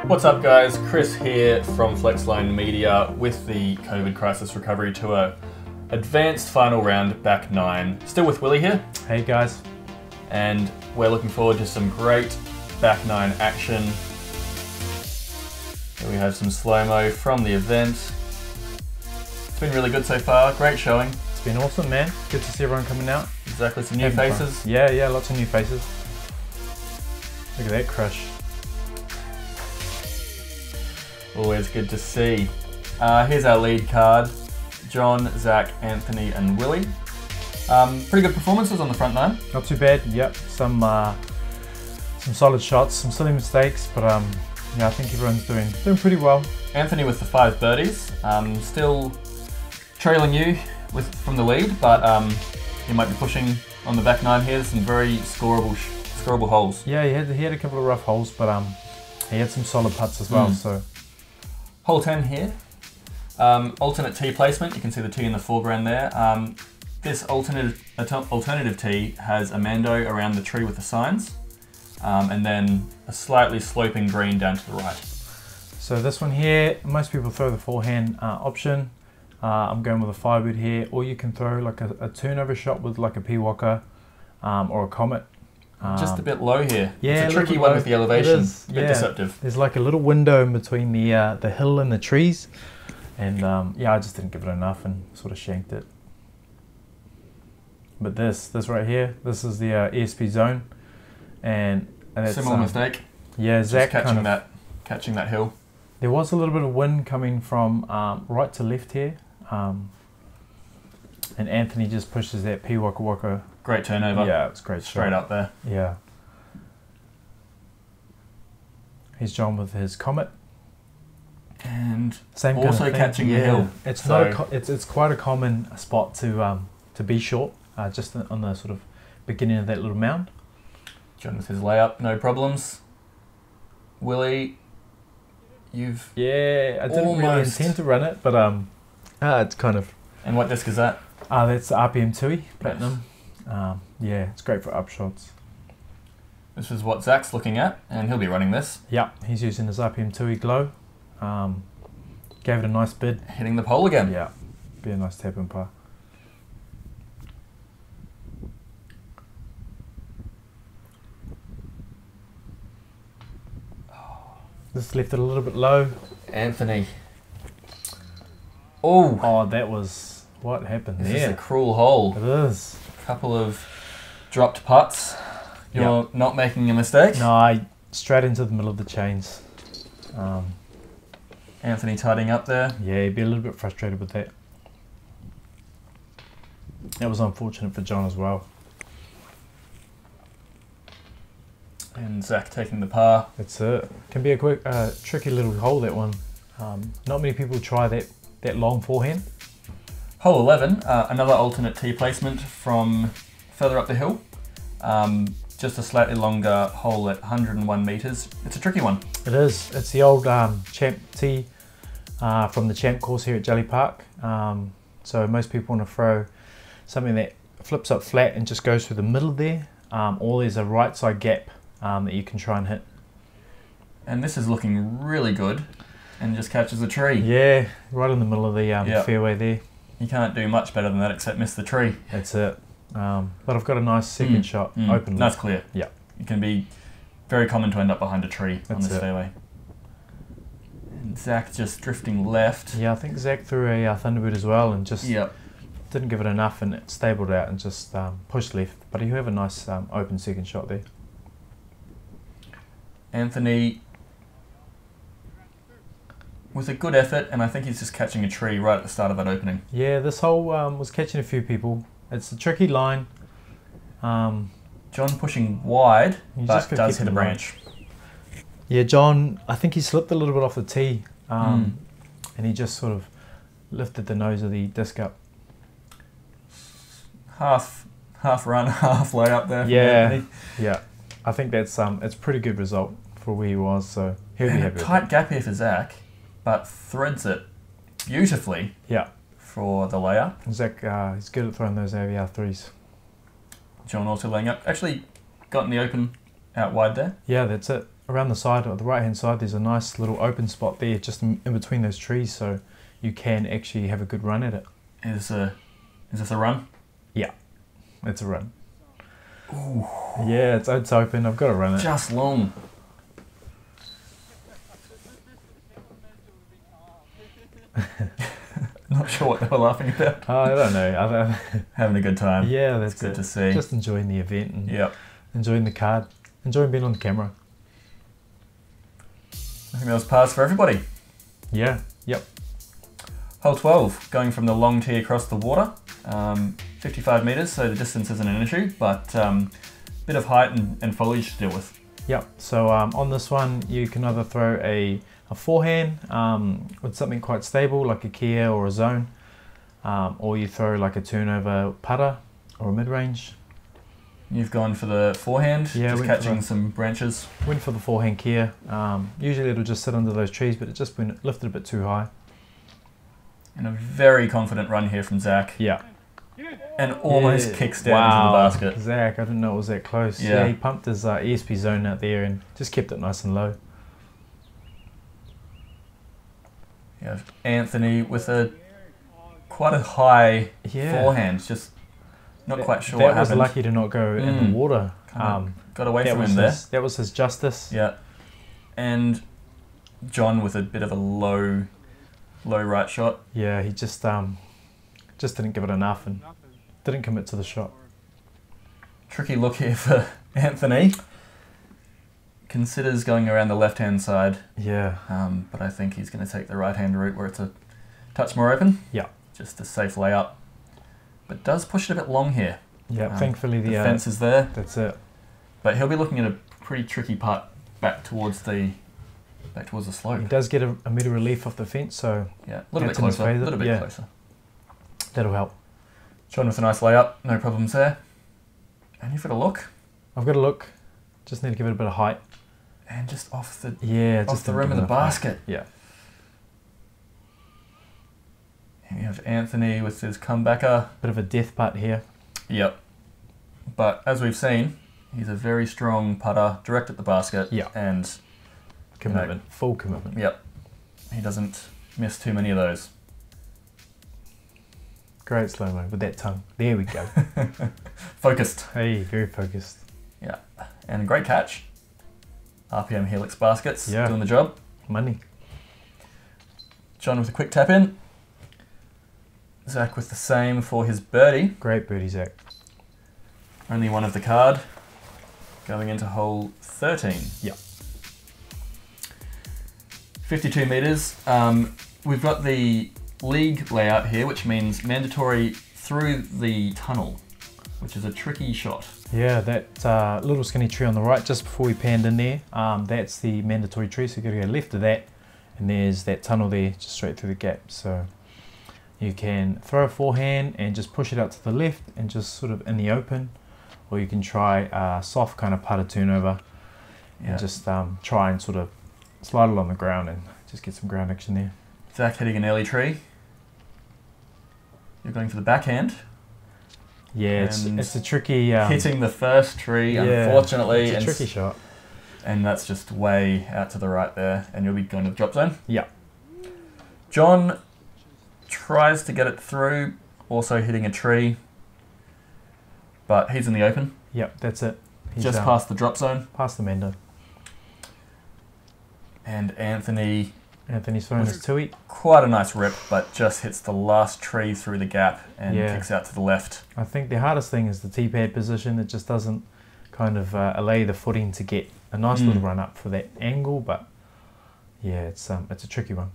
What's up guys, Chris here from Flexline Media with the COVID Crisis Recovery Tour Advanced Final Round Back 9. Still with Willie here. Hey guys. And we're looking forward to some great Back 9 action. Here we have some slow-mo from the event. It's been really good so far, great showing. It's been awesome, man. Good to see everyone coming out. Exactly, some new faces. Fun. Yeah, lots of new faces. Look at that crush. Always good to see. Here's our lead card. John, Zach, Anthony and Willie. Pretty good performances on the front nine. Not too bad, yep. Some solid shots, some silly mistakes, but yeah, I think everyone's doing pretty well. Anthony with the 5 birdies. Still trailing you from the lead, but he might be pushing on the back nine here. Some very scoreable holes. Yeah, he had a couple of rough holes, but he had some solid putts as well. So. Hole 10 here, alternate tee placement. You can see the tee in the foreground there. This alternative tee has a mando around the tree with the signs, and then a slightly sloping green down to the right. So this one here, most people throw the forehand option. I'm going with a 5-wood here, or you can throw like a turnover shot with like a P-Walker or a Comet. Just a bit low here. Yeah, it's a tricky one with the elevation. A bit deceptive. There's like a little window in between the hill and the trees, and yeah, I just didn't give it enough and sort of shanked it. But this right here, this is the ESP zone, and it's similar mistake. Yeah, Zach catching that hill. There was a little bit of wind coming from right to left here, and Anthony just pushes that P-Walker. Great turnover. Yeah, it's great. Straight up there. Yeah. He's John with his Comet. And same also kind of catching the hill. It's so it's quite a common spot to be short, just on the sort of beginning of that little mound. John with his layup, no problems. Willie, I didn't really intend to run it, but it's kind of. And what disc is that? That's the RPM 2 Platinum. Yeah, it's great for upshots. This is what Zach's looking at, and he'll be running this. Yeah, he's using his RPM 2 Glow. Gave it a nice bid. Hitting the pole again. Yeah, be a nice tap and par. Just left it a little bit low. Anthony. Oh, that was what happened there. This is a cruel hole. It is. Couple of dropped putts. You're not making a mistake. No, straight into the middle of the chains. Anthony tidying up there. Yeah, he'd be a little bit frustrated with that. That was unfortunate for John as well. And Zach taking the par. That's it. Can be a quick, tricky little hole, that one. Not many people try that long forehand. Hole 11, another alternate tee placement from further up the hill. Just a slightly longer hole at 101 metres. It's a tricky one. It is. It's the old Champ tee from the Champ course here at Jelly Park. So most people want to throw something that flips up flat and just goes through the middle there, or there's a right side gap that you can try and hit. And this is looking really good and just catches a tree. Yeah, right in the middle of the fairway there. You can't do much better than that except miss the tree. That's it. But I've got a nice second shot open. Nice clear. Yeah. It can be very common to end up behind a tree on this fairway. And Zach just drifting left. Yeah, I think Zach threw a Thunderbird as well and just didn't give it enough, and it stabled out and just pushed left. But you have a nice open second shot there. Anthony with a good effort, and I think he's just catching a tree right at the start of that opening. Yeah, this hole was catching a few people. It's a tricky line. John pushing wide, but does hit a branch. Yeah, John, I think he slipped a little bit off the tee, and he just sort of lifted the nose of the disc up. Half run, half lay up there. Yeah. I think that's it's a pretty good result for where he was. So he'll be happy. Tight gap here for Zach, but threads it beautifully. Yeah. For the layup. Zach, he's good at throwing those AVR threes. John also laying up. Actually got in the open out wide there. Yeah, that's it. around the side, on the right hand side, there's a nice little open spot there, just in between those trees, so you can actually have a good run at it. Is this a run? Yeah, it's a run. Ooh. Yeah, it's open. I've got to run it. Just long. Not sure what they were laughing about. I don't know. Having a good time. Yeah, that's good to see. Just enjoying the event and yep. enjoying the card, enjoying being on the camera. I think that was pars for everybody. Yeah. Yep. Hole 12, going from the long tee across the water, 55 metres, so the distance isn't an issue, but bit of height and foliage to deal with. Yep, so on this one you can either throw a forehand with something quite stable like a Kia or a zone, or you throw like a turnover putter or a mid-range. You've gone for the forehand, yeah, just catching some branches. Went for the forehand Kia. Usually it'll just sit under those trees, but it just went lifted a bit too high. And a very confident run here from Zach. Yeah. And almost kickstand into the basket. Zach, I didn't know it was that close. Yeah, he pumped his ESP zone out there and just kept it nice and low. You have Anthony with quite a high forehand, just not quite sure what happened. That was lucky to not go in the water. Got away from him there. That was his justice. Yeah. And John with a bit of a low right shot. Yeah, he just didn't give it enough and didn't commit to the shot. Tricky look here for Anthony. Considers going around the left-hand side. Yeah. But I think he's going to take the right-hand route where it's a touch more open. Yeah. Just a safe layup. But does push it a bit long here. Yeah, thankfully the fence is there. That's it. But he'll be looking at a pretty tricky putt back towards the slope. He does get a meter relief off the fence, so yeah, a little bit closer. A little bit closer. That'll help. John with a nice layup, no problems there. And you've got a look. I've got a look. Just need to give it a bit of height. And just off the just the rim of the basket. Yeah. And you have Anthony with his comebacker. Bit of a death putt here. Yep. But as we've seen, he's a very strong putter, direct at the basket. Yeah. And commitment. Full commitment. Yep. He doesn't miss too many of those. Great slow-mo with that tongue. There we go. Focused. Hey, very focused. Yeah. And a great catch. RPM Helix baskets. Yeah. Doing the job. Money. John with a quick tap in. Zach with the same for his birdie. Great birdie, Zach. Only one of the card. Going into hole 13. Yeah. 52 metres. We've got the league layout here, which means mandatory through the tunnel, which is a tricky shot. Yeah, that little skinny tree on the right, just before we panned in there, that's the mandatory tree, so you've got to go left of that, and there's that tunnel there, just straight through the gap. So you can throw a forehand and just push it out to the left and just sort of in the open, or you can try a soft kind of putter turnover and just try and sort of slide it on the ground and just get some ground action there. Zach hitting an early tree. You're going for the backhand. Yeah, it's a tricky... hitting the first tree, unfortunately. It's a tricky shot. And that's just way out to the right there, and you'll be going to the drop zone. Yeah. John tries to get it through, also hitting a tree, but he's in the open. Yep, that's it. He's just past the drop zone. Past the Mando. And Anthony's throwing his two-eat. Quite a nice rip, but just hits the last tree through the gap and kicks out to the left. I think the hardest thing is the tee-pad position. It just doesn't kind of allay the footing to get a nice little run up for that angle, but yeah, it's a tricky one.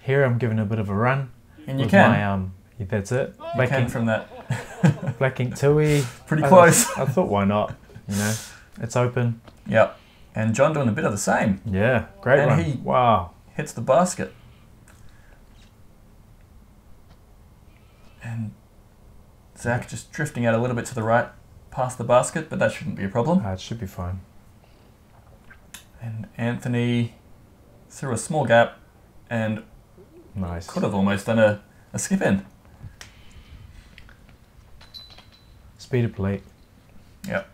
Here I'm giving a bit of a run. And you can. My, that's it. You can from that. Black ink tui. Pretty close. I thought, why not? You know, it's open. Yep. And John doing a bit of the same. Yeah, great run. He wow. Hits the basket. And Zach just drifting out a little bit to the right past the basket, but that shouldn't be a problem. It should be fine. And Anthony through a small gap and nice. Could have almost done a skip in. Speed of plate. Yep.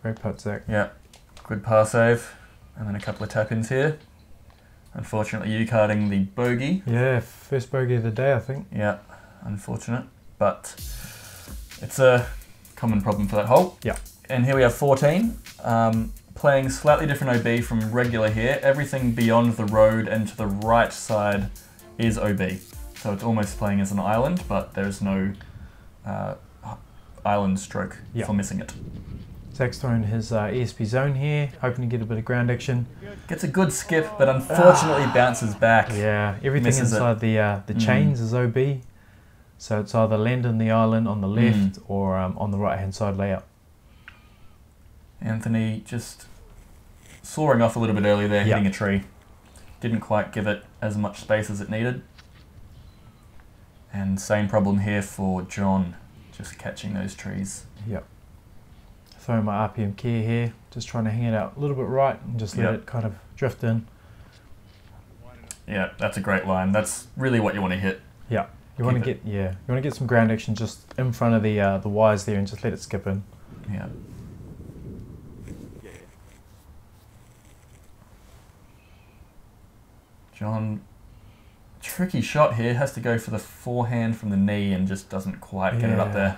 Great putt, Zach. Yeah, good par save. And then a couple of tap-ins here. Unfortunately, you carding the bogey. Yeah, first bogey of the day, I think. Yeah, unfortunate. But it's a common problem for that hole. Yeah. And here we have 14. Playing slightly different OB from regular here. Everything beyond the road and to the right side is OB. So it's almost playing as an island, but there's no island stroke for missing it. Zach's throwing his ESP zone here, hoping to get a bit of ground action. Gets a good skip, but unfortunately bounces back. Yeah, everything inside the chains is OB. So it's either land in the island on the left or on the right hand side layout. Anthony just soaring off a little bit early there, hitting a tree. Didn't quite give it as much space as it needed. And same problem here for John, just catching those trees. Yep. Throwing my RPM key here, just trying to hang it out a little bit right and just let it kind of drift in. Yeah, that's a great line. That's really what you want to hit. Yeah. You want to get some ground action just in front of the wires there and just let it skip in. Yeah. John, tricky shot here, has to go for the forehand from the knee and just doesn't quite get it up there.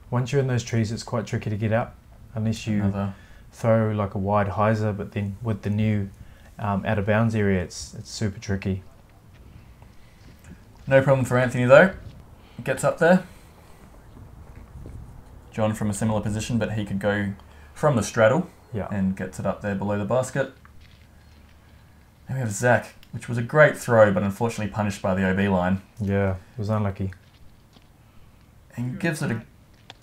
Once you're in those trees, it's quite tricky to get out unless you throw like a wide hyzer, but then with the new out of bounds area, it's super tricky. No problem for Anthony though. Gets up there. John from a similar position, but he could go from the straddle and gets it up there below the basket. Then we have Zach, which was a great throw, but unfortunately punished by the OB line. Yeah, it was unlucky. And gives it a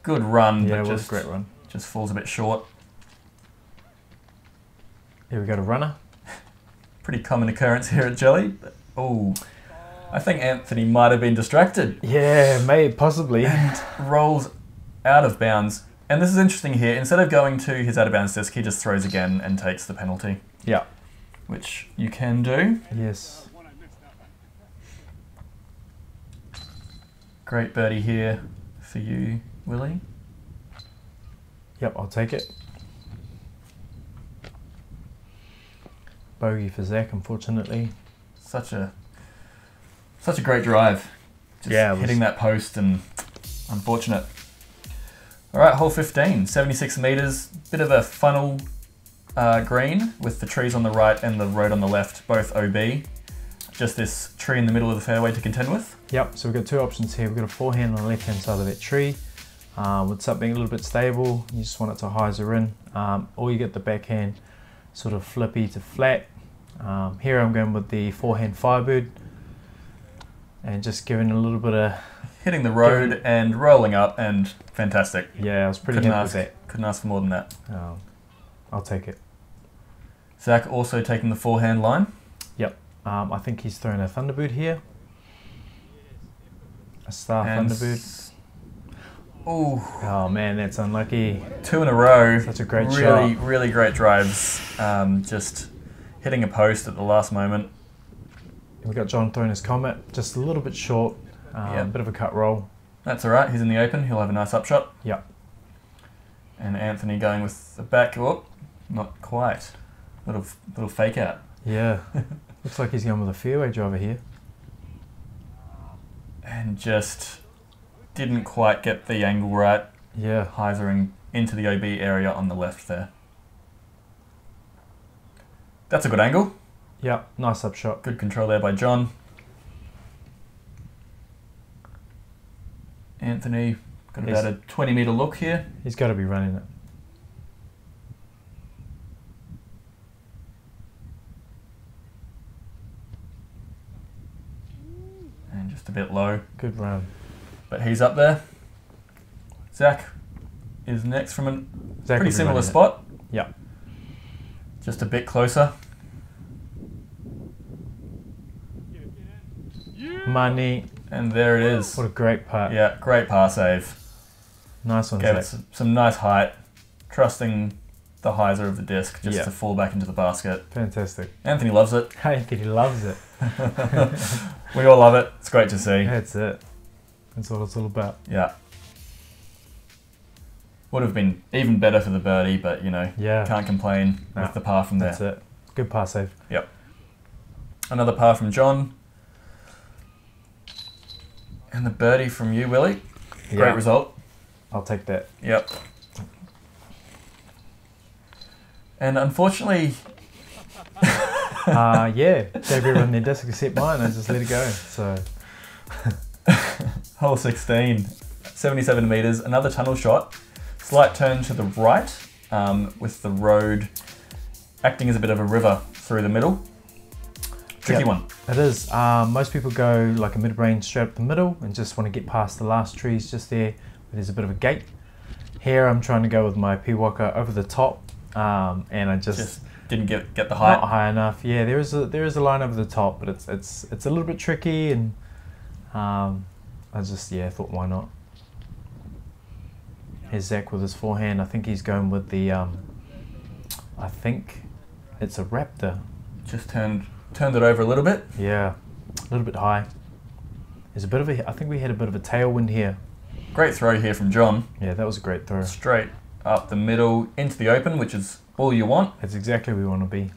good run, but just a great run. Just falls a bit short. Here we got a runner. Pretty common occurrence here at Jelly. Oh, I think Anthony might have been distracted. Yeah, possibly. And rolls out of bounds. And this is interesting here. Instead of going to his out of bounds disc, he just throws again and takes the penalty. Yeah. Which you can do. Yes. Great birdie here for you, Willie. Yep, I'll take it. Bogey for Zach, unfortunately. Such a great drive. Just hitting that post and unfortunate. All right, hole 15, 76 meters. Bit of a funnel green with the trees on the right and the road on the left, both OB. Just this tree in the middle of the fairway to contend with. Yep, so we've got two options here. We've got a forehand on the left-hand side of that tree. With something a little bit stable, you just want it to hyzer in. Or you get the backhand sort of flippy to flat. Here I'm going with the forehand firebird. And just giving a little bit of... Hitting the road and rolling up and fantastic. Yeah, I was pretty happy with that. Couldn't ask for more than that. I'll take it. Zach also taking the forehand line. Yep. I think he's throwing a Thunderbird here. A Star Thunderbird. Oh man, that's unlucky. 2 in a row. Such a great shot. Really great drives. Just hitting a post at the last moment. We've got John throwing his Comet, just a little bit short. Bit of a cut roll. That's all right. He's in the open. He'll have a nice upshot. Yep. And Anthony going with the back. Oh, not quite. Little fake out. Yeah. Looks like he's going with a fairway driver here. And just didn't quite get the angle right. Yeah. Hyzering into the OB area on the left there. That's a good angle. Yeah, nice upshot. Good control there by John. Anthony got about a 20-meter look here. He's got to be running it. And just a bit low. Good run. But he's up there. Zach is next from a pretty similar spot. Yeah. Just a bit closer. Money. And there it is. What a great putt. Yeah, great par save. Nice one, Gave it some nice height, trusting the hyzer of the disc just to fall back into the basket. Fantastic. Anthony loves it. Anthony loves it. We all love it. It's great to see. That's it. That's what it's all about. Yeah. Would have been even better for the birdie, but you know, Yeah. can't complain with the par from there. That's it. Good par save. Yep. Another par from John. And the birdie from you, Willie. Great result. I'll take that. Yep. And unfortunately... Yeah, gave everyone their disc except mine. I just let it go. So, Hole 16, 77 metres, another tunnel shot. Slight turn to the right, with the road acting as a bit of a river through the middle. Tricky one. It is. Most people go like a mid-range straight up the middle and just want to get past the last trees just there. There's a bit of a gate. Here I'm trying to go with my P-Walker over the top, and I just didn't get the height. Not high enough. Yeah, there is a line over the top, but it's a little bit tricky, and I just thought why not. Here's Zach with his forehand. I think he's going with the I think it's a Raptor. Just turned it over a little bit. Yeah, a little bit high. There's a bit of I think we had a bit of a tailwind here. Great throw here from John. Yeah, that was a great throw. Straight up the middle into the open, which is all you want. That's exactly where we want to be.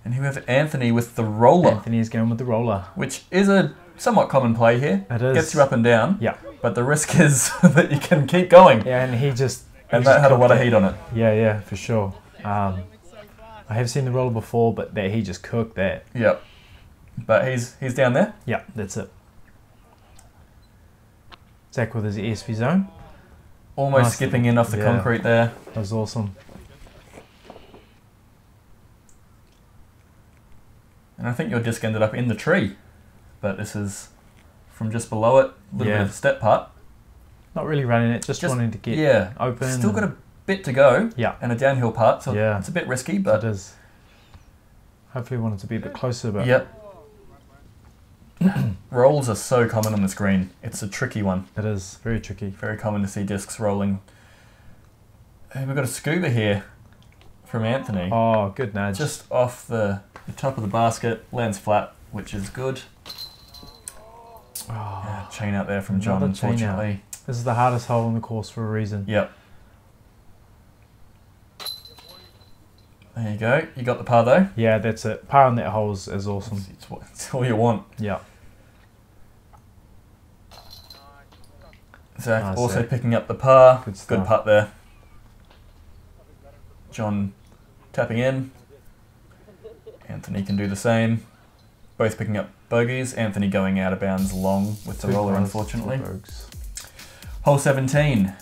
And here we have Anthony with the roller. Anthony is going with the roller. Which is a somewhat common play here. It is. Gets you up and down. Yeah. But the risk is that you can keep going. Yeah, and he just... And that had a lot of heat on it. Yeah, for sure. I have seen the roller before, but he just cooked that. Yep. But he's down there. Yeah, that's it. Zach with his ESV zone. Almost Nice skipping in off the concrete there. That was awesome. And I think your disc ended up in the tree. But this is from just below it. A little bit of a step putt. Not really running it, just wanting to get open. Still got a bit to go. Yeah. And a downhill putt, so it's a bit risky, but... It is. Hopefully wanted to be a bit closer, but... Yep. Rolls are so common on this green. It's a tricky one. It is. Very tricky. Very common to see discs rolling. And we've got a scuba here from Anthony. Oh, good nudge. Just off the top of the basket. Lands flat, which is good. Oh, chain out there from John, unfortunately. This is the hardest hole in the course for a reason. Yep. There you go. You got the par though. Yeah, that's it. Par on that hole is awesome. It's all you want. Yeah. Zach also picking up the par. Good putt there. John tapping in. Anthony can do the same. Both picking up bogeys. Anthony going out of bounds long with the roller, unfortunately. Hole 17.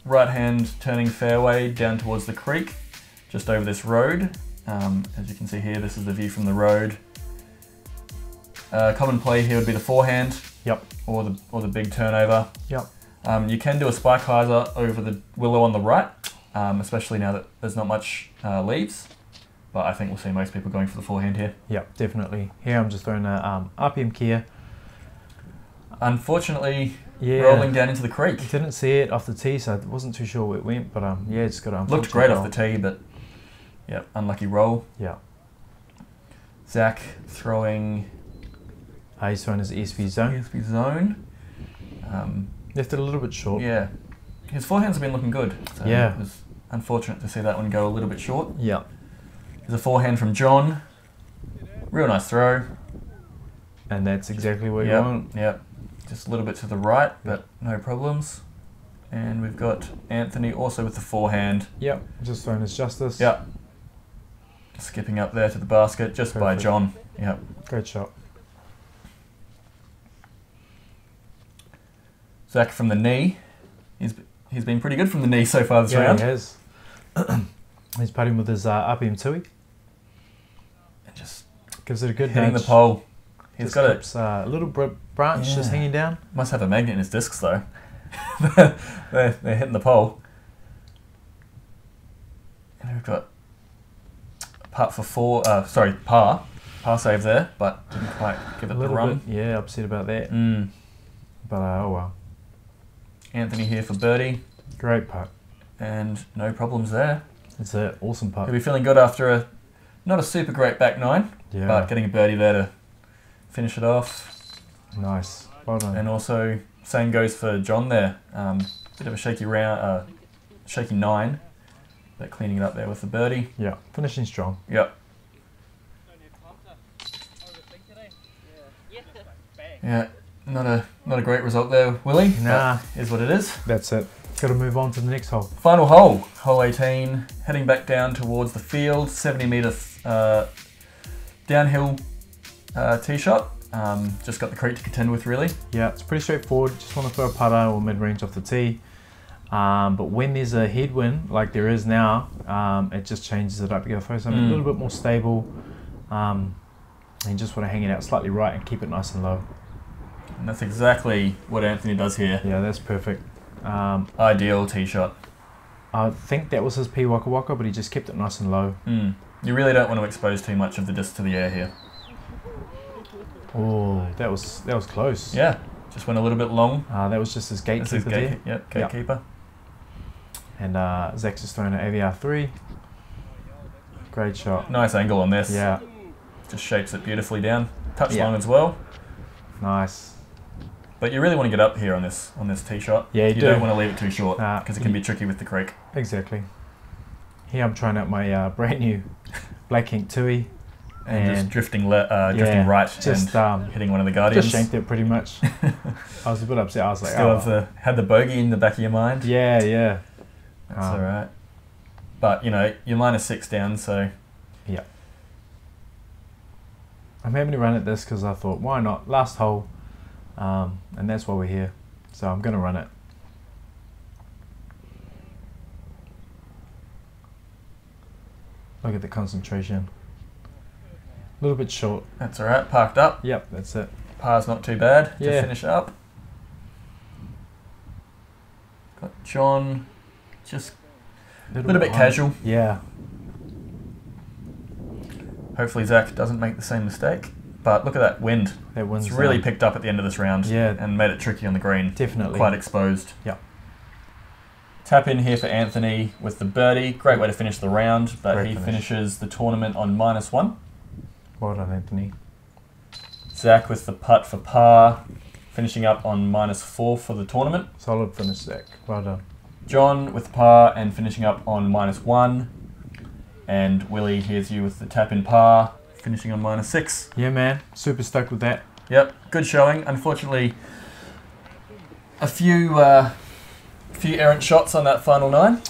Right hand turning fairway down towards the creek, just over this road. As you can see here, this is the view from the road. Common play here would be the forehand. Yep. Or the big turnover. Yep. You can do a spike hyzer over the willow on the right, especially now that there's not much leaves. But I think we'll see most people going for the forehand here. Yep, definitely. Here I'm just throwing a RPM Kia. Unfortunately, rolling down into the creek. Didn't see it off the tee, so I wasn't too sure where it went. But just got a looked great off the tee, but unlucky roll. Yeah. Zach throwing. He's throwing his ESV zone. ESV zone. Left it a little bit short. Yeah. His forehands have been looking good. So it was unfortunate to see that one go a little bit short. Yeah. There's a forehand from John. Real nice throw. And that's exactly what you want. Yep. Just a little bit to the right, but no problems. And we've got Anthony also with the forehand. Yep. Just throwing his justice. Yep. Skipping up there to the basket just by John. Yep. Great shot. Zach from the knee. He's been pretty good from the knee so far this round. Yeah, he has. He's putting with his RPM Tui. And just gives it a good hitting nudge. the pole. He's just got a little branch just hanging down. Must have a magnet in his discs though. they're hitting the pole. And we've got a putt for par save there, but didn't quite give it the run. Bit, upset about that. But oh well. Anthony here for birdie. Great putt. And no problems there. It's an awesome putt. He'll be feeling good after not a super great back nine, but getting a birdie there to finish it off. Nice. Well done. And also, same goes for John there. Bit of a shaky round, shaky 9, but cleaning it up there with the birdie. Yeah, finishing strong. Yep. Yeah, not a great result there, Willie. Nah, is what it is. that's it. Got to move on to the next hole. Final hole, hole 18, heading back down towards the field, 70-meter downhill tee shot. Just got the creek to contend with, really. Yeah, it's pretty straightforward. Just want to throw a putter or mid-range off the tee. But when there's a headwind, like there is now, it just changes it up. You got to throw something a little bit more stable. And you just want to hang it out slightly right and keep it nice and low. And that's exactly what Anthony does here. Yeah, that's perfect. Ideal tee shot. I think that was his P Waka Waka, but he just kept it nice and low. You really don't want to expose too much of the disc to the air here. Oh, that was close. Yeah, just went a little bit long. That was just his gatekeeper there. Yep, gatekeeper. And Zach's just throwing an AVR 3. Great shot. Nice angle on this. Yeah. Just shapes it beautifully down. Touch long as well. Nice. But you really want to get up here on this tee shot. Yeah, you do. Don't want to leave it too short because it can be tricky with the creek. Exactly. Here I'm trying out my brand new Black Ink Tui. And just drifting right just, and hitting one of the guardians. Just shanked it pretty much. I was a bit upset. I was like, Still had the bogey in the back of your mind. Yeah. That's all right. But, you're -6 down, so... Yeah. I'm having to run at this because I thought, why not? Last hole. And that's why we're here. So I'm going to run it. Look at the concentration. A little bit short. That's all right. Parked up. Yep, that's it. Par's not too bad to finish up. Got John, just a little bit casual. Yeah. Hopefully Zach doesn't make the same mistake. But look at that wind. That wind's it's really picked up at the end of this round. Yeah. And made it tricky on the green. Definitely. Quite exposed. Yeah. Tap in here for Anthony with the birdie. Great way to finish the round, but Great he finish. finishes the tournament on -1. Well done, Anthony. Zach with the putt for par, finishing up on -4 for the tournament. Solid finish, Zach. Well done. John with the par and finishing up on -1. And Willie, here's you with the tap in par, finishing on -6. Yeah, man. Super stoked with that. Yep, good showing. Unfortunately, a few errant shots on that final 9.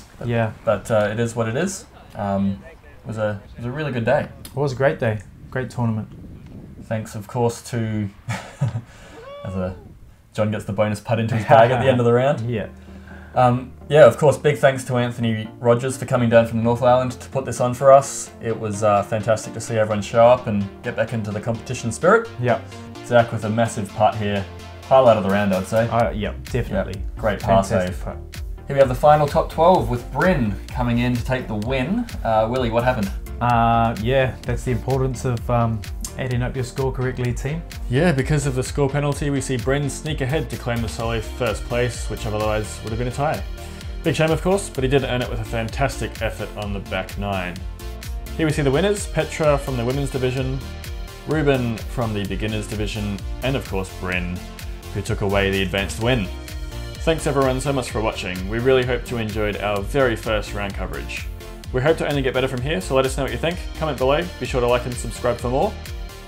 But it is what it is. It was a really good day. It was a great day. Great tournament. Thanks, of course, to John gets the bonus putt into his bag at the end of the round. Yeah. Yeah, of course, big thanks to Anthony Rodgers for coming down from the North Island to put this on for us. It was fantastic to see everyone show up and get back into the competition spirit. Yeah. Zach with a massive putt here. Highlight of the round, I'd say. Yeah, definitely. Yep. Great par save. Putt. Here we have the final top 12 with Bryn coming in to take the win. Willie, what happened? Yeah, that's the importance of adding up your score correctly, team. Yeah, because of the score penalty, we see Bryn sneak ahead to claim the solo first place, which otherwise would have been a tie. Big shame, of course, but he did earn it with a fantastic effort on the back 9. Here we see the winners, Petra from the women's division, Ruben from the beginners division, and of course Bryn, who took away the advanced win. Thanks everyone so much for watching. We really hope you enjoyed our very first round coverage. We hope to only get better from here, so let us know what you think. Comment below, be sure to like and subscribe for more.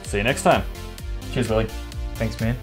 See you next time. Cheers, Willie. Thanks, man.